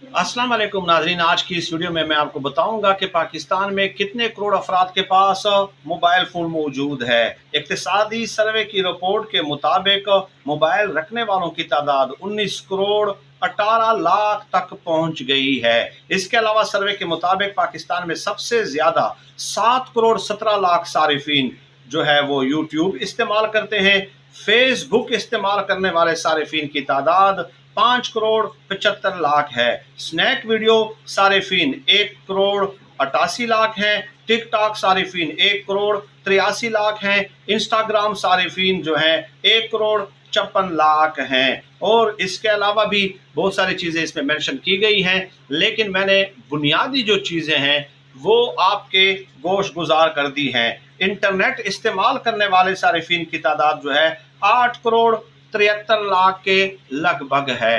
अस्सलाम वालेकुम नाजरीन, आज की इस वीडियो में मैं आपको बताऊंगा कि पाकिस्तान में कितने करोड़ अफराद के पास मोबाइल फ़ोन मौजूद है। इक़्तिसादी सर्वे की रिपोर्ट के मुताबिक मोबाइल रखने वालों की तादाद 19 करोड़ 18 लाख तक पहुंच गई है। इसके अलावा सर्वे के मुताबिक पाकिस्तान में सबसे ज़्यादा 7 करोड़ 17 लाख सारिफिन जो है वो यूट्यूब इस्तेमाल करते हैं। फेसबुक इस्तेमाल करने वाले सारिफिन की तादाद 5 करोड़ 75 लाख है। स्नैक वीडियो सारिफिन 1 करोड़ 88 लाख हैं। टिकटॉक सारिफिन 1 करोड़ 83 लाख हैं। इंस्टाग्राम सारिफिन जो हैं 1 करोड़ 56 लाख हैं। और इसके अलावा भी बहुत सारी चीज़ें इसमें मेंशन की गई हैं, लेकिन मैंने बुनियादी जो चीज़ें हैं वो आपके गोश गुजार कर दी हैं। इंटरनेट इस्तेमाल करने वाले सारिफिन की तादाद जो है 8 करोड़ 73 लाख के लगभग है।